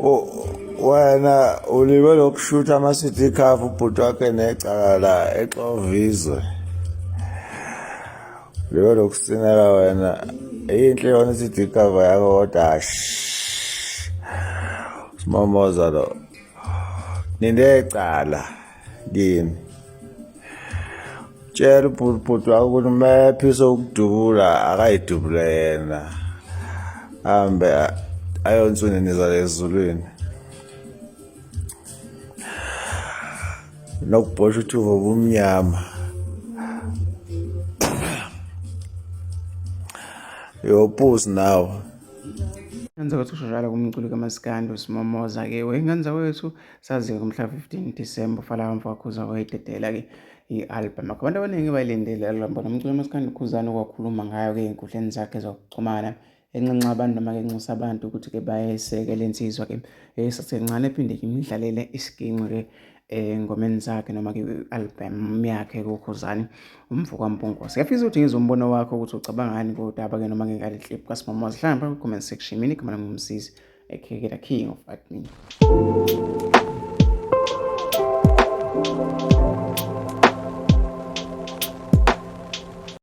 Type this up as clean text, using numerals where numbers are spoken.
wena ulibe lokushutha ama-city cover ubhuti wakhe necala la exovizwe. Ulibe lokusinela wena. Yinhle yona i-city cover yakho kodwa smomoza lo. Nindecala kimi. Tshela ubhuti wakho ukuthi mephisa ukudubula akayidubule yena. Hambe ayonswininiza ezulwini. Nokubhosha uthuva obumnyama. Yopusi nawe. Ngenza ukuthi ushojala kumculi kamaskandi smomoza ke wengenza wethu sazi kumhla 15 December falabo mfakhuza wayidedela ke i-album. Abantu abaningi bayilindele i-album bona umculi kamaskandi khuzana okwakhuluma ngayo ke enkundleni zakhe zokuxhumana encanca abantu noma ke nxusa abantu ukuthi ke bayesekele insizwa ke esasencane ephinde imidlalele isiginqi ke ngomeni zakhe noma ke album yakhe kukhuzani umvuka mpunkosi. Ngiyafisa ukuthi ngizombono wakho ukuthi ucabangani kodaba ke noma ngekale clip kaSmomoza. Hlamba ku comment section mina igama lami ngumsizi aka the king of admin.